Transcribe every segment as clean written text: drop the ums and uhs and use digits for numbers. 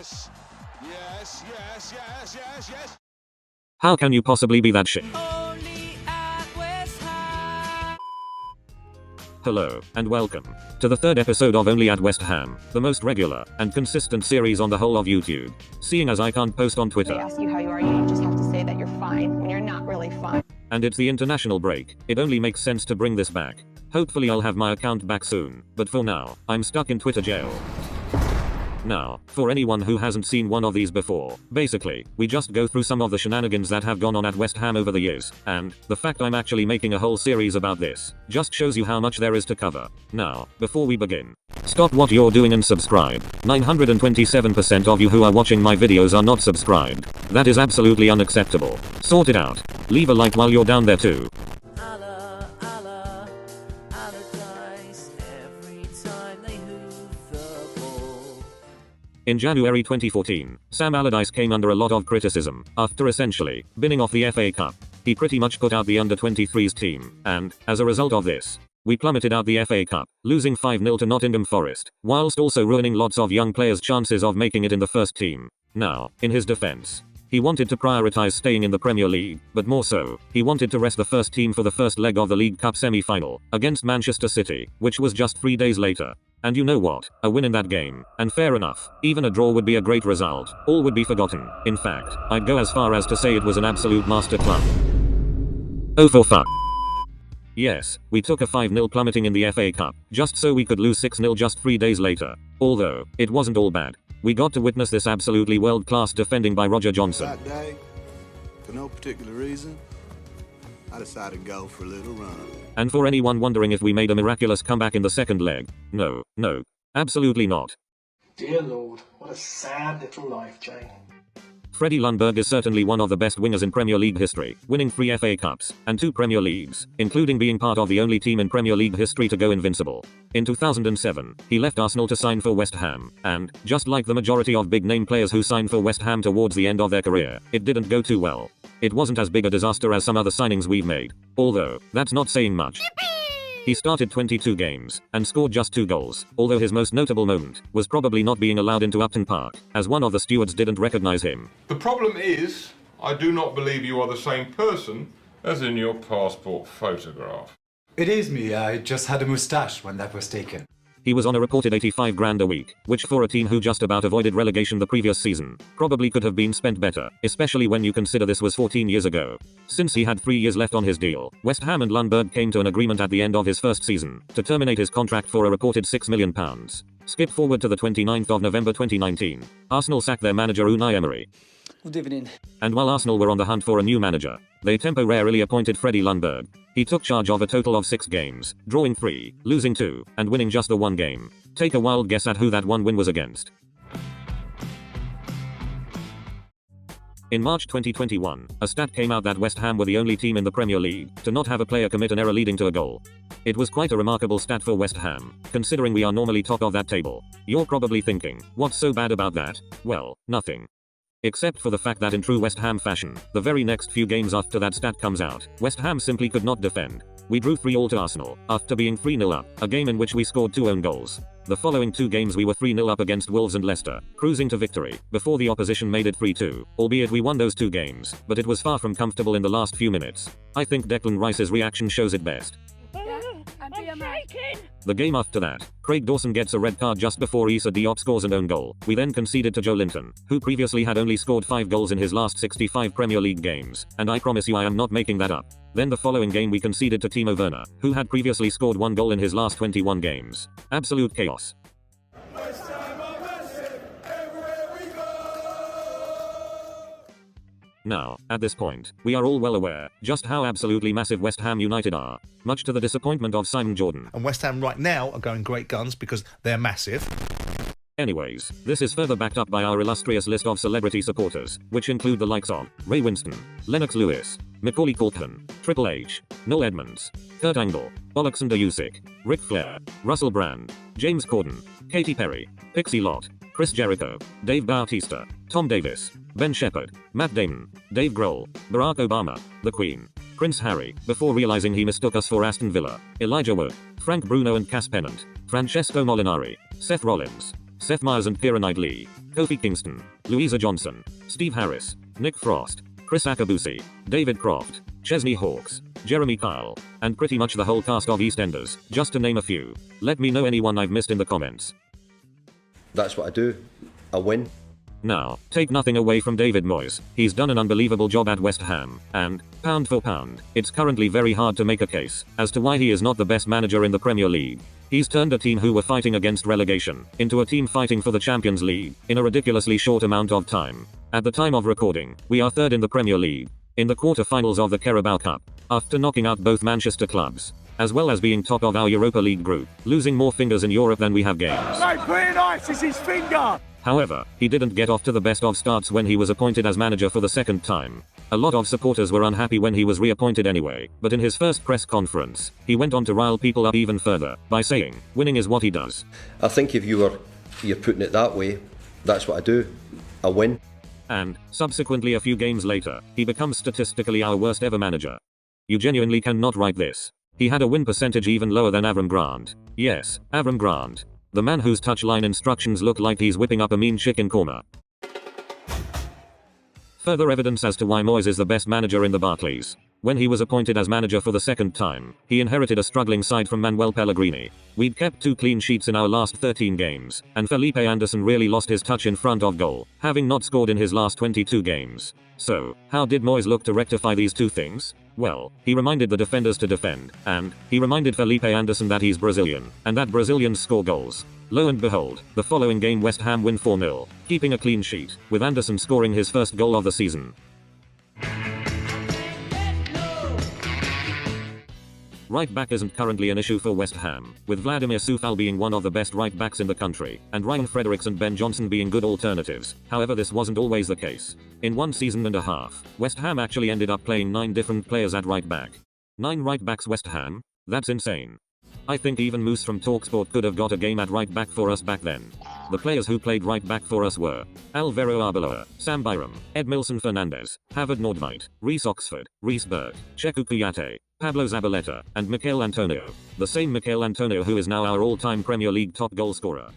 Yes. Yes, yes, yes, yes, yes. How can you possibly be that shit? Only at West Ham. Hello, and welcome to the third episode of Only at West Ham, the most regular and consistent series on the whole of YouTube. Seeing as I can't post on They Twitter, ask you how you are, you just have to say that you're fine when you're not really fine. and it's the international break, it only makes sense to bring this back. Hopefully I'll have my account back soon, but for now, I'm stuck in Twitter jail. Now, for anyone who hasn't seen one of these before, basically, we just go through some of the shenanigans that have gone on at West Ham over the years, and the fact I'm actually making a whole series about this just shows you how much there is to cover. Now, before we begin, stop what you're doing and subscribe. 927% of you who are watching my videos are not subscribed. That is absolutely unacceptable. Sort it out. Leave a like while you're down there too. Allah, Allah, Allardyce, every time they hoof the ball. In January 2014, Sam Allardyce came under a lot of criticism after essentially binning off the FA Cup. He pretty much put out the under-23s team, and, as a result of this, we plummeted out the FA Cup, losing 5-0 to Nottingham Forest, whilst also ruining lots of young players' chances of making it in the first team. Now, in his defense, he wanted to prioritize staying in the Premier League, but more so, he wanted to rest the first team for the first leg of the League Cup semi-final, against Manchester City, which was just 3 days later. And you know what? A win in that game, and fair enough, even a draw would be a great result, all would be forgotten. In fact, I'd go as far as to say it was an absolute masterclass. Oh for fuck. Yes, we took a 5-0 plummeting in the FA Cup, just so we could lose 6-0 just 3 days later. Although, it wasn't all bad. We got to witness this absolutely world-class defending by Roger Johnson. That day, for no particular reason, I decided to go for a little run. And for anyone wondering if we made a miraculous comeback in the second leg, no, absolutely not. Dear Lord, what a sad little life, Jane. Freddie Ljungberg is certainly one of the best wingers in Premier League history, winning 3 FA Cups and 2 Premier Leagues, including being part of the only team in Premier League history to go invincible. In 2007, he left Arsenal to sign for West Ham, and, just like the majority of big-name players who signed for West Ham towards the end of their career, it didn't go too well. It wasn't as big a disaster as some other signings we've made. Although, that's not saying much. He started 22 games, and scored just 2 goals, although his most notable moment was probably not being allowed into Upton Park, as one of the stewards didn't recognize him. The problem is, I do not believe you are the same person as in your passport photograph. It is me, I just had a moustache when that was taken. He was on a reported 85 grand a week, which for a team who just about avoided relegation the previous season, probably could have been spent better, especially when you consider this was 14 years ago. Since he had 3 years left on his deal, West Ham and Ljungberg came to an agreement at the end of his first season to terminate his contract for a reported £6 million. Skip forward to the 29th of November 2019. Arsenal sacked their manager Unai Emery. Good evening. And while Arsenal were on the hunt for a new manager, they temporarily appointed Freddie Ljungberg. He took charge of a total of 6 games, drawing 3, losing 2, and winning just the 1 game. Take a wild guess at who that one win was against. In March 2021, a stat came out that West Ham were the only team in the Premier League to not have a player commit an error leading to a goal. It was quite a remarkable stat for West Ham, considering we are normally top of that table. You're probably thinking, what's so bad about that? Well, nothing. Except for the fact that in true West Ham fashion, the very next few games after that stat comes out, West Ham simply could not defend. We drew 3-3 to Arsenal, after being 3-0 up, a game in which we scored 2 own goals. The following 2 games we were 3-0 up against Wolves and Leicester, cruising to victory, before the opposition made it 3-2, albeit we won those 2 games, but it was far from comfortable in the last few minutes. I think Declan Rice's reaction shows it best. The game after that, Craig Dawson gets a red card just before Issa Diop scores an own goal. We then conceded to Joe Linton, who previously had only scored 5 goals in his last 65 Premier League games, and I promise you I am not making that up. Then the following game we conceded to Timo Werner, who had previously scored 1 goal in his last 21 games. Absolute chaos. Now, at this point, we are all well aware just how absolutely massive West Ham United are, much to the disappointment of Simon Jordan. And West Ham right now are going great guns because they're massive. Anyways, this is further backed up by our illustrious list of celebrity supporters, which include the likes of Ray Winston, Lennox Lewis, Macaulay Culkin, Triple H, Noel Edmonds, Kurt Angle, Alexander Usyk, Ric Flair, Russell Brand, James Corden, Katy Perry, Pixie Lott, Chris Jericho, Dave Bautista, Tom Davis, Ben Shepherd, Matt Damon, Dave Grohl, Barack Obama, the Queen, Prince Harry, before realizing he mistook us for Aston Villa, Elijah Wood, Frank Bruno and Cass Pennant, Francesco Molinari, Seth Rollins, Seth Meyers and Keira Knightley, Kofi Kingston, Louisa Johnson, Steve Harris, Nick Frost, Chris Akabusi, David Croft, Chesney Hawkes, Jeremy Kyle, and pretty much the whole cast of EastEnders, just to name a few. Let me know anyone I've missed in the comments. That's what I do. I win. Now, take nothing away from David Moyes, he's done an unbelievable job at West Ham, and, pound for pound, it's currently very hard to make a case as to why he is not the best manager in the Premier League. He's turned a team who were fighting against relegation into a team fighting for the Champions League in a ridiculously short amount of time. At the time of recording, we are third in the Premier League, in the quarter-finals of the Carabao Cup, after knocking out both Manchester clubs, as well as being top of our Europa League group, losing more fingers in Europe than we have games. No, playing ice is his finger! However, he didn't get off to the best of starts when he was appointed as manager for the second time. A lot of supporters were unhappy when he was reappointed anyway, but in his first press conference, he went on to rile people up even further, by saying, winning is what he does. I think if you're putting it that way, that's what I do. I win. And, subsequently a few games later, he becomes statistically our worst ever manager. You genuinely cannot write this. He had a win percentage even lower than Avram Grant. Yes, Avram Grant. The man whose touchline instructions look like he's whipping up a mean chicken korma. Further evidence as to why Moyes is the best manager in the Barclays. When he was appointed as manager for the second time, he inherited a struggling side from Manuel Pellegrini. We'd kept 2 clean sheets in our last 13 games, and Felipe Anderson really lost his touch in front of goal, having not scored in his last 22 games. So, how did Moyes look to rectify these two things? Well, he reminded the defenders to defend, and he reminded Felipe Anderson that he's Brazilian, and that Brazilians score goals. Lo and behold, the following game West Ham win 4-0, keeping a clean sheet, with Anderson scoring his first goal of the season. Right back isn't currently an issue for West Ham, with Vladimir Soufal being one of the best right backs in the country, and Ryan Fredericks and Ben Johnson being good alternatives. However, this wasn't always the case. In 1 season and a half, West Ham actually ended up playing 9 different players at right back. 9 right backs West Ham? That's insane. I think even Moose from TalkSport could have got a game at right back for us back then. The players who played right back for us were Alvaro Arbeloa, Sam Byram, Edmilson Fernandez, Havard Nordveit, Reece Oxford, Reece Burke, Cheku Kouyaté, Pablo Zabaleta, and Mikel Antonio. The same Mikel Antonio who is now our all-time Premier League top goal scorer.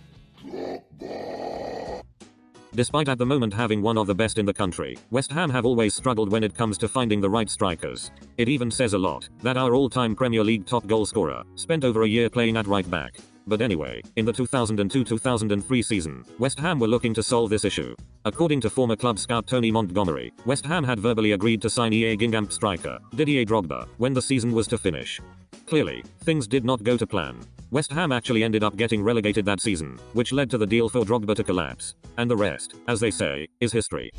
Despite at the moment having one of the best in the country, West Ham have always struggled when it comes to finding the right strikers. It even says a lot that our all-time Premier League top goal scorer spent over a year playing at right back. But anyway, in the 2002-2003 season, West Ham were looking to solve this issue. According to former club scout Tony Montgomery, West Ham had verbally agreed to sign EA Gingamp striker Didier Drogba when the season was to finish. Clearly, things did not go to plan. West Ham actually ended up getting relegated that season, which led to the deal for Drogba to collapse. And the rest, as they say, is history.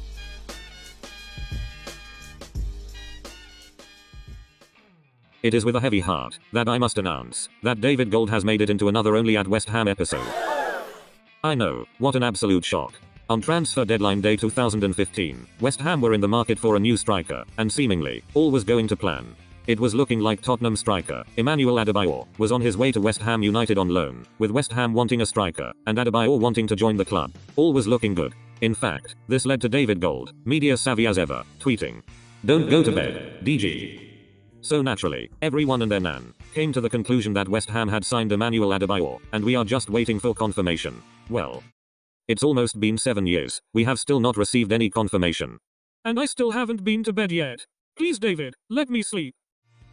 It is with a heavy heart that I must announce that David Gold has made it into another Only at West Ham episode. I know, what an absolute shock. On transfer deadline day 2015, West Ham were in the market for a new striker, and seemingly, all was going to plan. It was looking like Tottenham striker Emmanuel Adebayor was on his way to West Ham United on loan, with West Ham wanting a striker, and Adebayor wanting to join the club. All was looking good. In fact, this led to David Gold, media savvy as ever, tweeting, "Don't go to bed, DG." So naturally, everyone and their nan came to the conclusion that West Ham had signed Emmanuel Adebayor, and we are just waiting for confirmation. Well, it's almost been 7 years, we have still not received any confirmation. And I still haven't been to bed yet. Please David, let me sleep.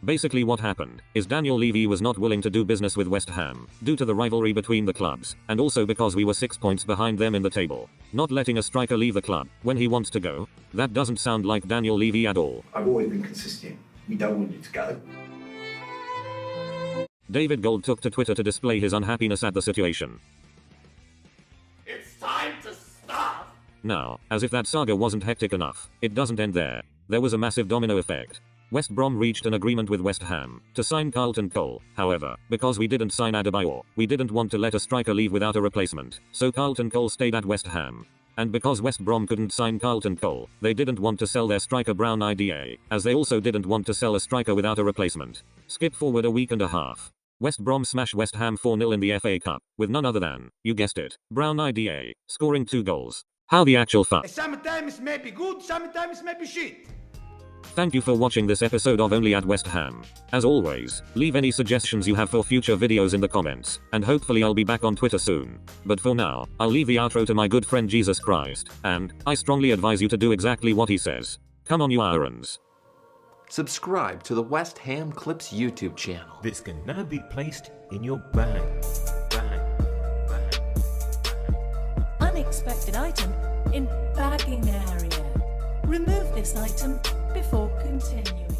Basically what happened is Daniel Levy was not willing to do business with West Ham, due to the rivalry between the clubs, and also because we were 6 points behind them in the table. Not letting a striker leave the club when he wants to go? That doesn't sound like Daniel Levy at all. I've always been consistent. We don't want you to go. David Gold took to Twitter to display his unhappiness at the situation. It's time to stop! Now, as if that saga wasn't hectic enough, it doesn't end there. There was a massive domino effect. West Brom reached an agreement with West Ham to sign Carlton Cole. However, because we didn't sign Adebayor, we didn't want to let a striker leave without a replacement, so Carlton Cole stayed at West Ham. And because West Brom couldn't sign Carlton Cole, they didn't want to sell their striker Brown IDA, as they also didn't want to sell a striker without a replacement. Skip forward a week and a half. West Brom smash West Ham 4-0 in the FA Cup, with none other than, you guessed it, Brown IDA, scoring 2 goals. How the actual fuck? Sometimes maybe good, sometimes maybe shit. Thank you for watching this episode of Only at West Ham. As always, leave any suggestions you have for future videos in the comments, and hopefully I'll be back on Twitter soon. But for now, I'll leave the outro to my good friend Jesus Christ, and I strongly advise you to do exactly what he says. Come on, you Irons. Subscribe to the West Ham Clips YouTube channel. This can now be placed in your bag. Unexpected item in bagging area. Remove this item before continuing.